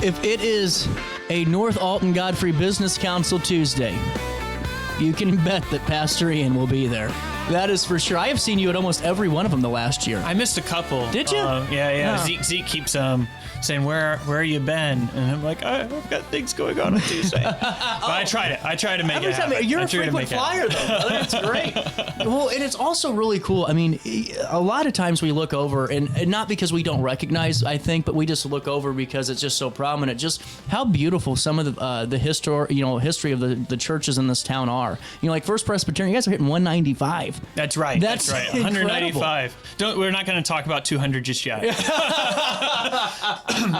If it is a North Alton Godfrey Business Council Tuesday, you can bet that Pastor Ian will be there. That is for sure. I have seen you at almost every one of them the last year. I missed a couple. Did you? Yeah. Zeke keeps saying, where you been? And I'm like, I've got things going on Tuesday. But I tried it. I try to make it happen. You're a frequent flyer, though, brother. It's great. Well, and it's also really cool. I mean, a lot of times we look over, and not because we don't recognize, I think, but we just look over because it's just so prominent, just how beautiful some of the history of the churches in this town are. You know, like First Presbyterian, you guys are hitting 195. That's right. That's right. incredible. 195. We're not going to talk about 200 just yet.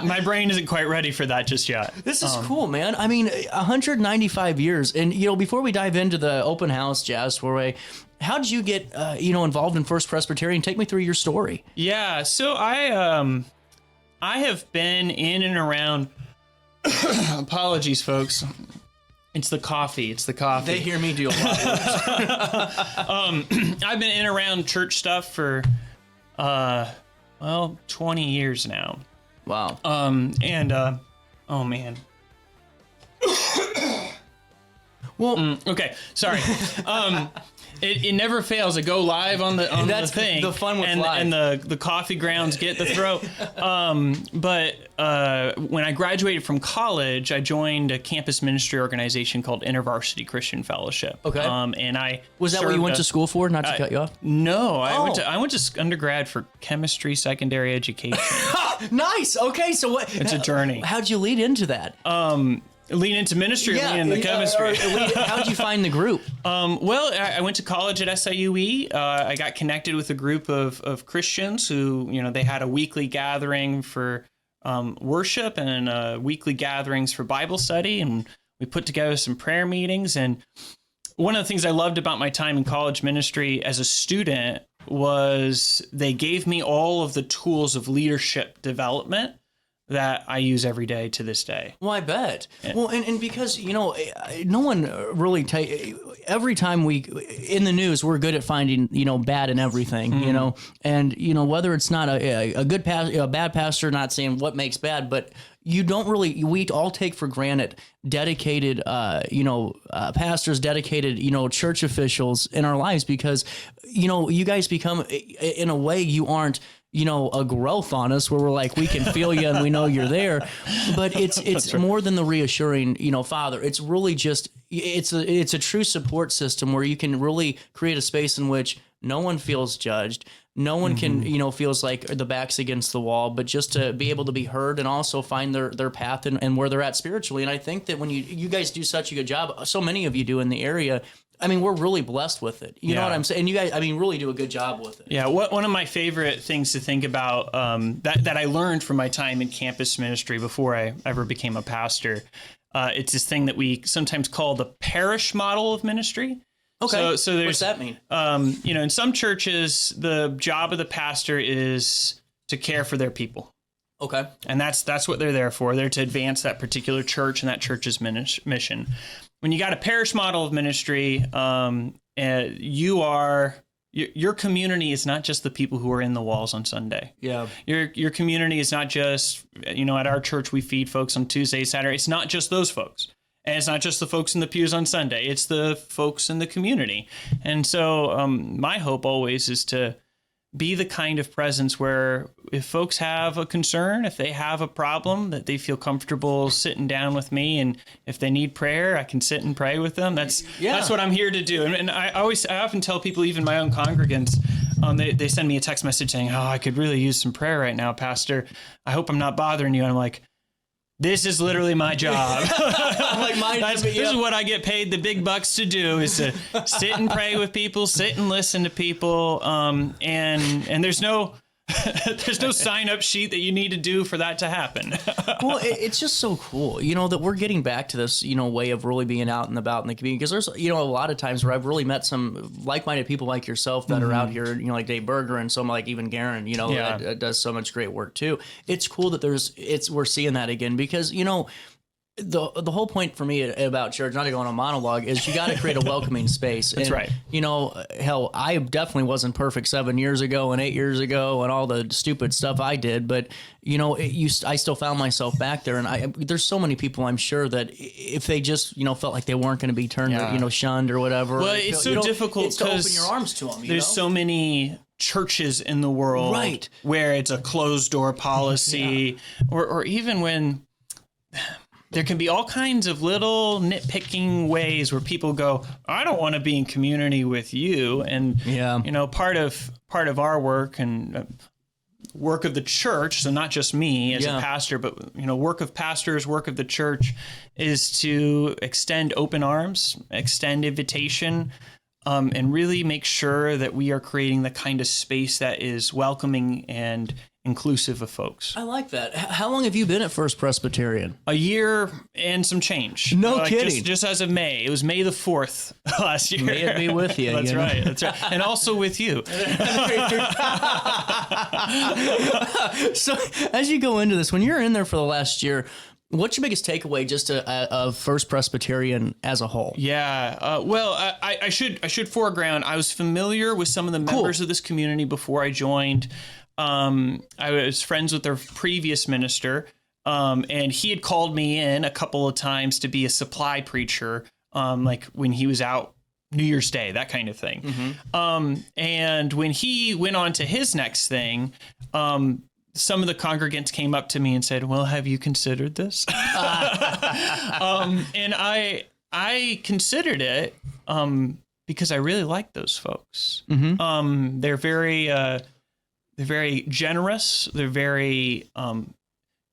My brain isn't quite ready for that just yet. This is cool, man. I mean, 195 years. And, before we dive into the open house jazz soirée, how did you get, involved in First Presbyterian? Take me through your story. Yeah. So I have been in and around. Apologies, folks. It's the coffee. They hear me do a lot of I've been in and around church stuff for, 20 years now. Wow. Oh man. Well, okay. Sorry. It never fails. I go live on the thing. The fun with live. And the coffee grounds get the throat. But when I graduated from college, I joined a campus ministry organization called InterVarsity Christian Fellowship. Okay. And I was that what you went to school for? Not to cut you off. No, I went to undergrad for chemistry secondary education. Nice. Okay, so what? It's a journey. How'd you lead into that? Lean into ministry, lean into chemistry. How'd you find the group? Well, I went to college at SIUE. I got connected with a group of Christians who, they had a weekly gathering for worship and weekly gatherings for Bible study. And we put together some prayer meetings. And one of the things I loved about my time in college ministry as a student was they gave me all of the tools of leadership development that I use every day to this day. Well, I bet. Yeah. Well, and because, no one really every time in the news, we're good at finding, bad in everything, and, whether it's not a bad pastor, not saying what makes bad, but we all take for granted dedicated, pastors, dedicated, church officials in our lives because, you guys become, in a way, you aren't, a growth on us where we're like, we can feel you and we know you're there. But it's right. More than the reassuring, father. It's really just, it's a true support system where you can really create a space in which no one feels judged. No one can, feels like the back's against the wall, but just to be able to be heard and also find their path and where they're at spiritually. And I think that when you guys do such a good job, so many of you do in the area, I mean, we're really blessed with it. You know what I'm saying? You guys, really do a good job with it. Yeah. One of my favorite things to think about that I learned from my time in campus ministry before I ever became a pastor, it's this thing that we sometimes call the parish model of ministry. Okay. So what's that mean? In some churches, the job of the pastor is to care for their people. Okay. And that's what they're there for. They're to advance that particular church and that church's mission. When you got a parish model of ministry, your community is not just the people who are in the walls on Sunday. Yeah. Your community is not just, at our church, we feed folks on Tuesday, Saturday. It's not just those folks. And it's not just the folks in the pews on Sunday. It's the folks in the community. And so my hope always is to be the kind of presence where if folks have a concern, if they have a problem, that they feel comfortable sitting down with me. And if they need prayer, I can sit and pray with them. That's what I'm here to do. And I often tell people, even my own congregants, they send me a text message saying, I could really use some prayer right now, Pastor. I hope I'm not bothering you. And I'm like, this is literally my job. This is what I get paid the big bucks to do, is to sit and pray with people, sit and listen to people. And there's no sign up sheet that you need to do for that to happen. Well, it's just so cool, that we're getting back to this, way of really being out and about in the community. Because there's, a lot of times where I've really met some like-minded people like yourself that are out here, like Dave Berger and some like even Garen, that does so much great work too. It's cool that we're seeing that again because, the whole point for me about church, not to go on a monologue, is you got to create a welcoming space. That's right. You know, hell, I definitely wasn't perfect 7 years ago and 8 years ago and all the stupid stuff I did, but you know, I still found myself back there, and there's so many people I'm sure that if they just, you know, felt like they weren't going to be turned, or, you know, shunned or whatever. Well, it's so difficult to open your arms to them. There's so many churches in the world, right, where it's a closed door policy, or even when there can be all kinds of little nitpicking ways where people go, I don't want to be in community with you. And, you know, part of our work and work of the church, so not just me as a pastor, but, you know, work of pastors, work of the church, is to extend open arms, extend invitation, and really make sure that we are creating the kind of space that is welcoming and inclusive of folks. I like that. How long have you been at First Presbyterian? A year and some change. No kidding. Just as of May. It was May the 4th last year. May it be with you. That's right. That's right. And also with you. So as you go into this, when you're in there for the last year, what's your biggest takeaway just of First Presbyterian as a whole? Yeah. Well, I should foreground. I was familiar with some of the members of this community before I joined. I was friends with their previous minister, and he had called me in a couple of times to be a supply preacher, like when he was out New Year's Day, that kind of thing. Mm-hmm. And when he went on to his next thing, some of the congregants came up to me and said, well, have you considered this? And I considered it because I really like those folks. Mm-hmm. They're very generous. They're very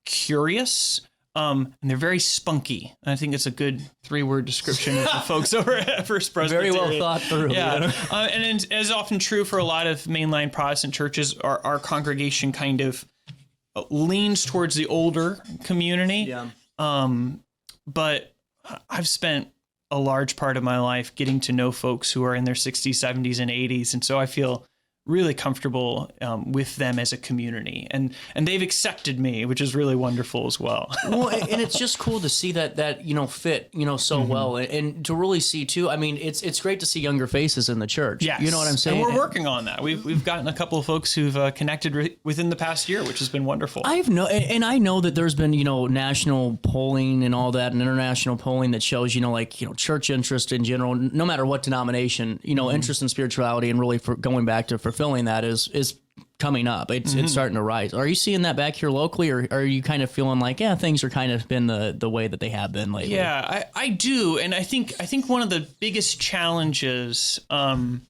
curious. And they're very spunky. I think it's a good 3-word description of the folks over at First Presbyterian. Very well thought through. Yeah. And as often true for a lot of mainline Protestant churches, our congregation kind of leans towards the older community. Yeah. But I've spent a large part of my life getting to know folks who are in their 60s, 70s, and 80s. And so I feel really comfortable with them as a community, and they've accepted me, which is really wonderful as well. Well, and it's just cool to see that you know fit so well, and to really see too. I mean, it's great to see younger faces in the church. Yes. You know what I'm saying? And we're working on that. We've gotten a couple of folks who've connected within the past year, which has been wonderful. I know that there's been national polling and all that, and international polling that shows church interest in general, no matter what denomination, interest in spirituality and really going back to fulfilling that is coming up. It's starting to rise. Are you seeing that back here locally, or are you kind of feeling like, things are kind of been the way that they have been lately? Yeah, I do. And I think one of the biggest challenges, and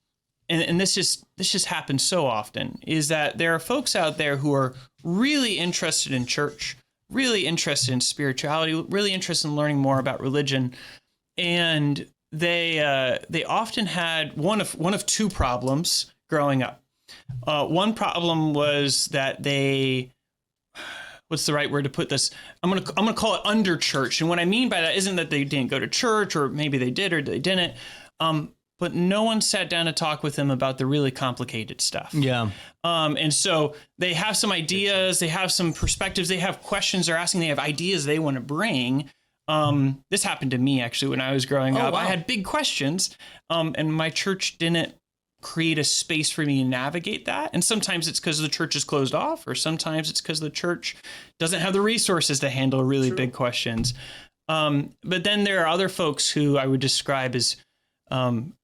this just happens so often, is that there are folks out there who are really interested in church, really interested in spirituality, really interested in learning more about religion. And they often had one of two problems growing up. One problem was that what's the right word to put this? I'm gonna call it under church. And what I mean by that isn't that they didn't go to church, or maybe they did or they didn't. But no one sat down to talk with them about the really complicated stuff. Yeah. And so they have some ideas, they have some perspectives, they have questions they're asking, they have ideas they want to bring. This happened to me actually when I was growing up. Wow. I had big questions, and my church didn't create a space for me to navigate that. And sometimes it's because the church is closed off, or sometimes it's because the church doesn't have the resources to handle really big questions. But then there are other folks who I would describe as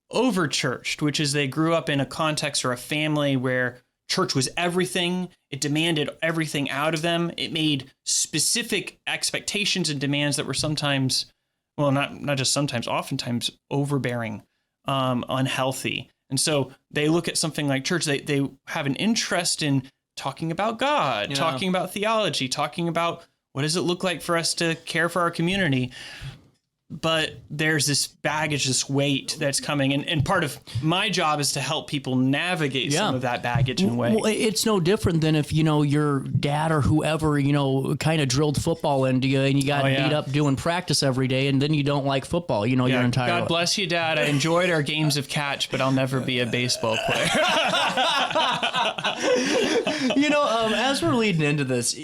over-churched, which is they grew up in a context or a family where church was everything. It demanded everything out of them. It made specific expectations and demands that were sometimes, well, not just sometimes, oftentimes overbearing, unhealthy. And so they look at something like church, they have an interest in talking about God, talking about theology, talking about what does it look like for us to care for our community. But there's this baggage, this weight that's coming. And part of my job is to help people navigate some of that baggage and weight. Well, it's no different than if, your dad or whoever, kind of drilled football into you and you got beat up doing practice every day, and then you don't like football, your entire life. God bless you, Dad. I enjoyed our games of catch, but I'll never be a baseball player. As we're leading into this,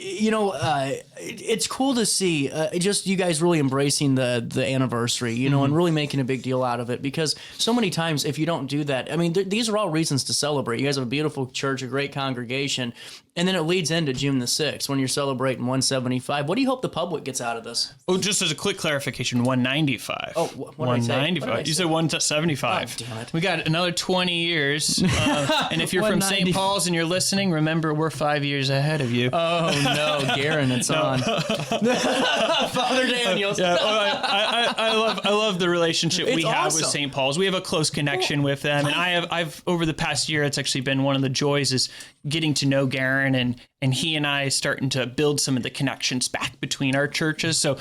it's cool to see just you guys really embracing the anniversary, you know, and really making a big deal out of it, because so many times if you don't do that, I mean, these are all reasons to celebrate. You guys have a beautiful church, a great congregation, and then it leads into June the 6th when you're celebrating 175. What do you hope the public gets out of this? Oh, just as a quick clarification, 195. Oh, what did I say? 195. You said 175. Oh, damn it. We got another 20 years. And if you're from St. Paul's and you're listening, remember we're 5 years ahead of you. Oh no, Garen, it's on. Father Daniels. Yeah, I love the relationship we have awesome. with St. Paul's. We have a close connection with them, and I've over the past year, it's actually been one of the joys is getting to know Garen, and he and I starting to build some of the connections back between our churches. So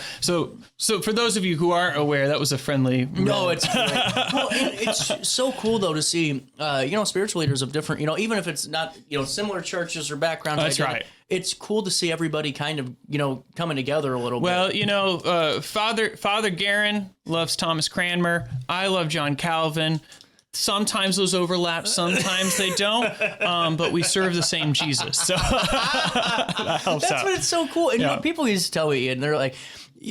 for those of you who aren't aware, that was a friendly. No, it's great. Well, it's so cool though to see, spiritual leaders of different, even if it's not, similar churches or backgrounds. That's right. It's cool to see everybody kind of, coming together a little bit. Well, Father Garen loves Thomas Cranmer. I love John Calvin. Sometimes those overlap, sometimes they don't, but we serve the same Jesus. So that helps That's out. what it's so cool. And people used to tell me, and they're like,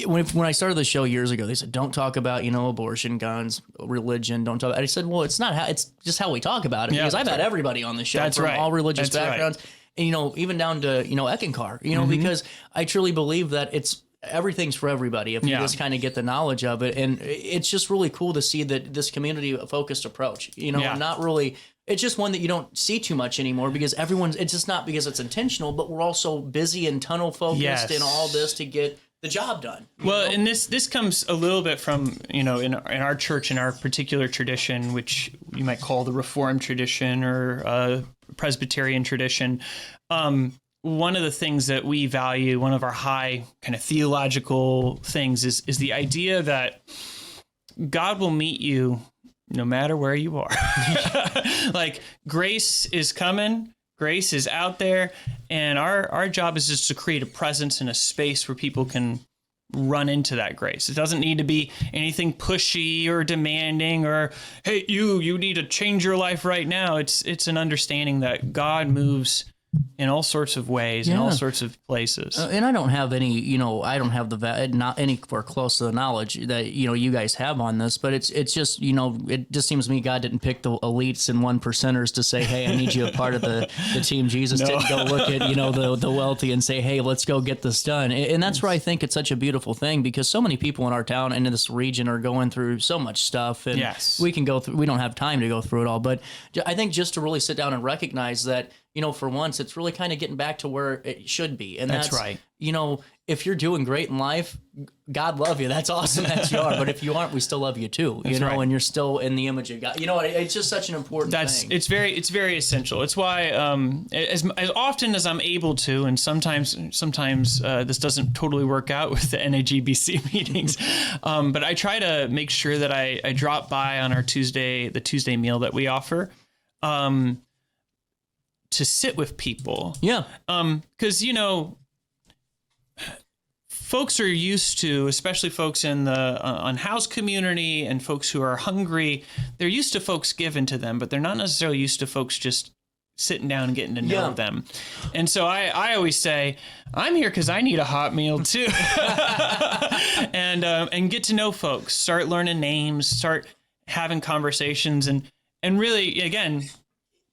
when I started the show years ago, they said, don't talk about, abortion, guns, religion. Don't talk about it. I said, well, it's not how, it's just how we talk about it. Because I've had everybody on the show from all religious backgrounds. Right. And, even down to, Eckankar, because I truly believe that everything's for everybody if you just kind of get the knowledge of it. And it's just really cool to see that this community focused approach, and not really, it's just one that you don't see too much anymore because it's just not because it's intentional, but we're also busy and tunnel focused and all this to get the job done. Well, and this comes a little bit from, in our church, in our particular tradition, which you might call the Reformed tradition or Presbyterian tradition. One of the things that we value, one of our high kind of theological things is the idea that God will meet you no matter where you are. Like grace is coming, grace is out there, and our job is just to create a presence and a space where people can run into that grace. It doesn't need to be anything pushy or demanding or, hey, you need to change your life right now. It's an understanding that God moves in all sorts of ways, in all sorts of places. And I don't have any, I don't have not anywhere close to the knowledge that, you guys have on this, but it's just, it just seems to me God didn't pick the elites and 1%ers to say, hey, I need you a part of the team. Jesus didn't go look at, the wealthy and say, hey, let's go get this done. And that's where I think it's such a beautiful thing because so many people in our town and in this region are going through so much stuff and we don't have time to go through it all. But I think just to really sit down and recognize that, for once, it's really kind of getting back to where it should be. And that's right. If you're doing great in life, God love you. That's awesome that you are. But if you aren't, we still love you too, right. And you're still in the image of God. It's just such an important thing. It's very essential. It's why as often as I'm able to, and sometimes this doesn't totally work out with the NAGBC meetings, but I try to make sure that I drop by on the Tuesday meal that we offer. To sit with people. Yeah. Because, folks are used to, especially folks in the unhoused community and folks who are hungry, they're used to folks giving to them, but they're not necessarily used to folks just sitting down and getting to know them. And so I always say, I'm here because I need a hot meal too. and get to know folks, start learning names, start having conversations and really, again,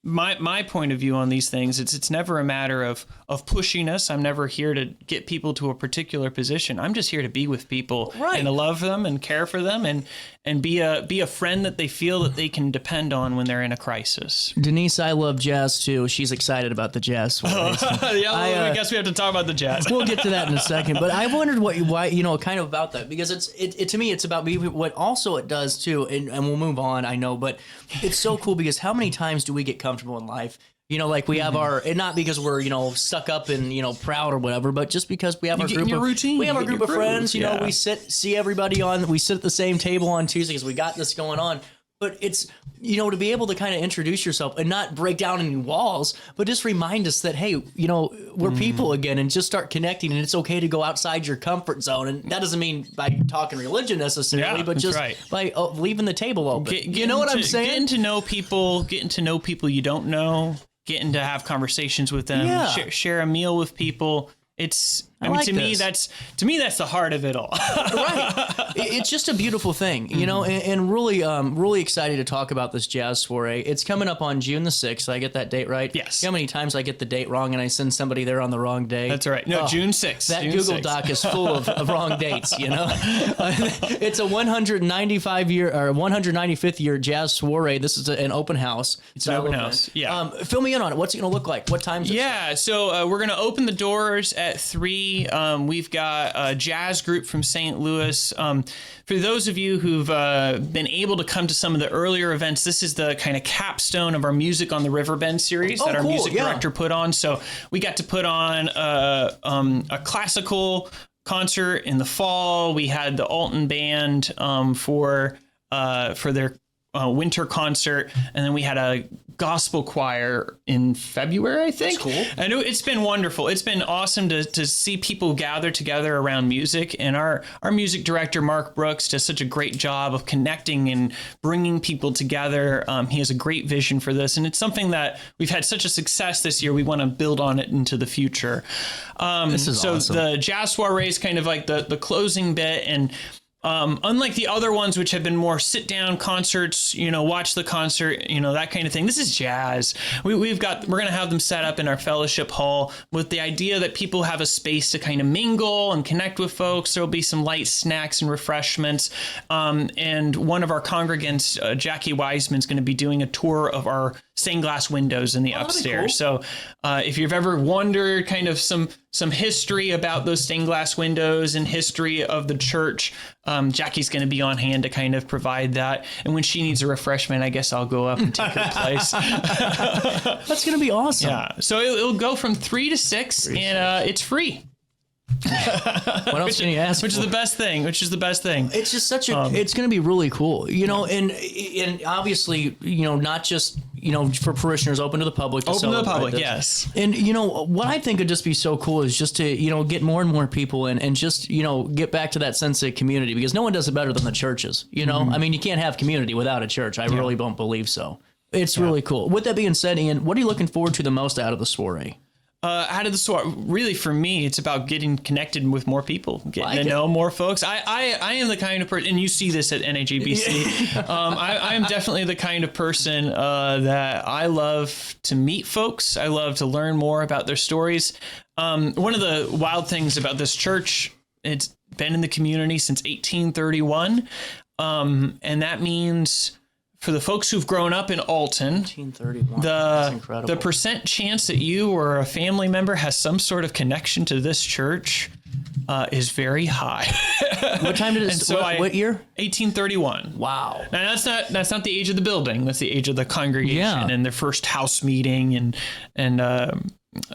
my point of view on these things, it's never a matter of pushing us. I'm never here to get people to a particular position. I'm just here to be with people and to love them and care for them and be a friend that they feel that they can depend on when they're in a crisis. Denise, I love jazz too. She's excited about the jazz. I guess we have to talk about the jazz. We'll get to that in a second. But I wondered why kind of about that, because it to me it's about me. What also it does too, and we'll move on. I know, but it's so cool because how many times do we get comfortable in life? Like we have and not because we're, stuck up and, proud or whatever, but just because we have our group of friends, we see everybody we sit at the same table on Tuesday because we got this going on. But it's, to be able to kind of introduce yourself and not break down any walls, but just remind us that, hey, we're people again, and just start connecting, and it's okay to go outside your comfort zone. And that doesn't mean by talking religion necessarily, but just by leaving the table open. You know what I'm saying? Getting to know people you don't know, getting to have conversations with them, share a meal with people. It's I mean, to me, that's the heart of it all. Right. It's just a beautiful thing, you know, and really, really excited to talk about this jazz soiree. It's coming up on June the 6th. Did I get that date right? Yes. You know how many times I get the date wrong and I send somebody there on the wrong day? That's right. No, June 6th. That June Google 6th. Doc is full of wrong dates, you know? It's a 195th year jazz soiree. This is an open house. It's an open house. Yeah. Fill me in on it. What's it going to look like? What times? Yeah. So we're going to open the doors at 3. We've got a jazz group from St. Louis. For those of you who've been able to come to some of the earlier events, this is the kind of capstone of our Music on the River Bend series that our music director put on. So we got to put on a classical concert in the fall. We had the Alton band for their winter concert, and then we had a gospel choir in February, I think. That's cool. And it's been wonderful. It's been awesome to see people gather together around music, and our music director, Mark Brooks, does such a great job of connecting and bringing people together. He has a great vision for this, and it's something that we've had such a success this year. We want to build on it into the future. This is so awesome. The jazz soiree is kind of like the closing bit, and unlike the other ones, which have been more sit-down concerts, you know, watch the concert, you know, that kind of thing. This is jazz. We're going to have them set up in our fellowship hall with the idea that people have a space to kind of mingle and connect with folks. There'll be some light snacks and refreshments. And one of our congregants, Jackie Wiseman, is going to be doing a tour of our stained glass windows in the upstairs. Cool. So if you've ever wondered kind of some history about those stained glass windows and history of the church, Jackie's going to be on hand to kind of provide that. And when she needs a refreshment, I guess I'll go up and take her place. That's going to be awesome. Yeah. So it'll go from 3 to 6, and it's free. What else can you ask? Which is the best thing. It's just such a. It's going to be really cool, you know, and obviously, you know, not just, you know, for parishioners, open to the public. Open to the public, yes. And you know what I think would just be so cool is just to, you know, get more and more people in and just, you know, get back to that sense of community, because no one does it better than the churches. You know, I mean, you can't have community without a church. I really don't believe so. It's really cool. With that being said, Ian, what are you looking forward to the most out of the soiree? Out of the soiree, really for me, it's about getting connected with more people, getting to know more folks. I am the kind of person, and you see this at NAJBC. I am definitely the kind of person that I love to meet folks. I love to learn more about their stories. One of the wild things about this church, it's been in the community since 1831, and that means, for the folks who've grown up in Alton, 1831. That's incredible. The percent chance that you or a family member has some sort of connection to this church is very high. What time did it start? What year? 1831. Wow. Now that's not the age of the building. That's the age of the congregation and their first house meeting, and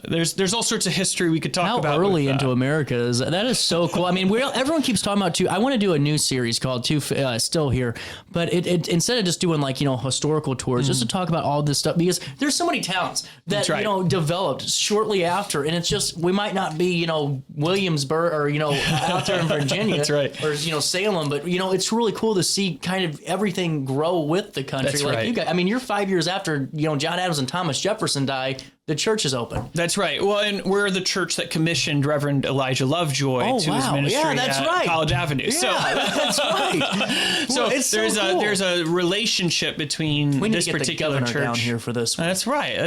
there's all sorts of history we could talk about. How early into America is that? That is so cool. I mean, everyone keeps talking about I want to do a new series called Still Here, but it instead of just doing like, you know, historical tours, just to talk about all this stuff, because there's so many towns that you know developed shortly after, and it's just, we might not be, you know, Williamsburg or, you know, out there in Virginia, that's right, or, you know, Salem, but, you know, it's really cool to see kind of everything grow with the country. That's like right. You guys, I mean, you're 5 years after, you know, John Adams and Thomas Jefferson died. The church is open. That's right. Well, and we're the church that commissioned Reverend Elijah Lovejoy to his ministry at College Avenue. Yeah, that's right. So there's a relationship between this particular church down here for this one. That's right.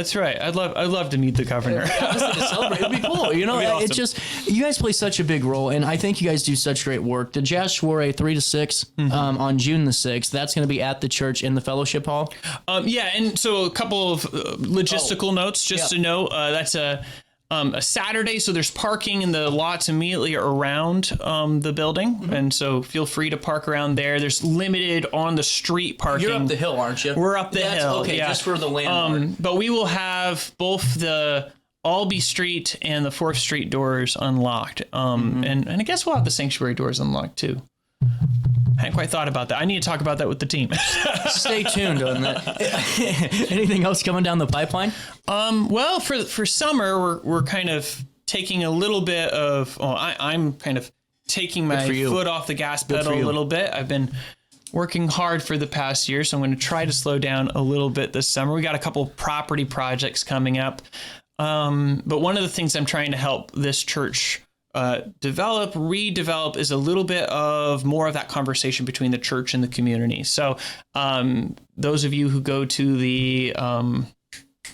I'd love to meet the governor. To celebrate. It'd be cool. You know, awesome. It's just, you guys play such a big role, and I think you guys do such great work. The Jazz Soiree 3 to 6 on June the 6th. That's going to be at the church in the fellowship hall. And so a couple of logistical notes just to know. That's a Saturday, so there's parking in the lots immediately around the building, and so feel free to park around there. There's limited on the street parking. You're up the hill, aren't you? We're up the hill. Okay, just for the landmark. But we will have both the Albee Street and the 4th Street doors unlocked, and I guess we'll have the sanctuary doors unlocked too. I hadn't quite thought about that. I need to talk about that with the team. Stay tuned on that. Anything else coming down the pipeline? Well, for summer, we're kind of taking a little bit of. I'm kind of taking my foot off the gas pedal a little bit. I've been working hard for the past year, so I'm going to try to slow down a little bit this summer. We got a couple property projects coming up, but one of the things I'm trying to help this church redevelop is a little bit of more of that conversation between the church and the community. So those of you who go to the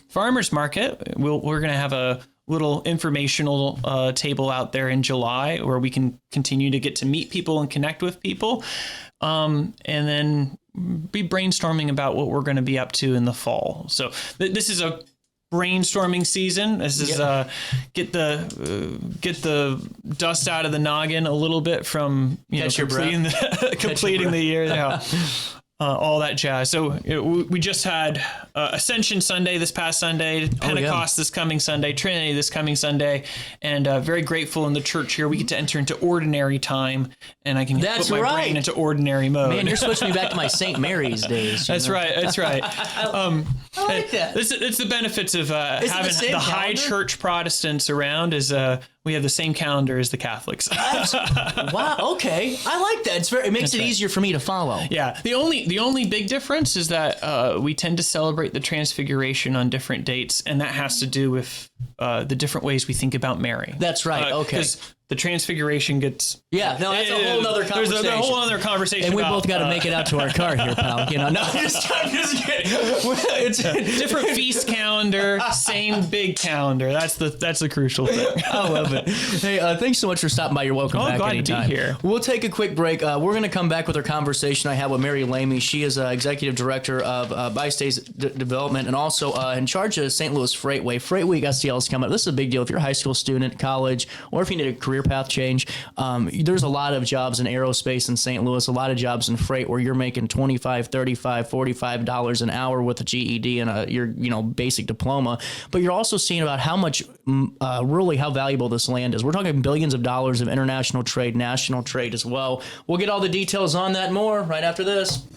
farmers market, we're going to have a little informational table out there in July where we can continue to get to meet people and connect with people, and then be brainstorming about what we're going to be up to in the fall. So this is a brainstorming season. This is get the dust out of the noggin a little bit from completing the year. Yeah. All that jazz. So we just had Ascension Sunday this past Sunday, Pentecost this coming Sunday, Trinity this coming Sunday, and very grateful in the church here. We get to enter into ordinary time, and I can put my brain into ordinary mode. Man, you're switching me back to my St. Mary's days. That's right. I like that. It's the benefits of having the high church Protestants around is we have the same calendar as the Catholics. Wow. Okay. I like that. It makes it easier for me to follow. Yeah. The only big difference is that we tend to celebrate the Transfiguration on different dates, and that has to do with the different ways we think about Mary. That's right. Okay. Because the Transfiguration gets... Yeah, no, that's a whole other conversation. There's a whole other conversation. And we both got to make it out to our car here, pal. No, I'm just kidding. It's different feast calendar, same big calendar. That's the crucial thing. I love it. Hey, thanks so much for stopping by. You're welcome back glad anytime. To be here. We'll take a quick break. We're going to come back with our conversation I had with Mary Lamy. She is Executive Director of Bi-State's Development and also in charge of St. Louis Freightway. Freight Week STL is coming up. This is a big deal. If you're a high school student, college, or if you need a career path change, there's a lot of jobs in aerospace in St. Louis, a lot of jobs in freight where you're making $25, $35, $45 an hour with a GED and your basic diploma. But you're also seeing about how much really how valuable this land is. We're talking billions of dollars of international trade, national trade as well. We'll get all the details on that and more right after this.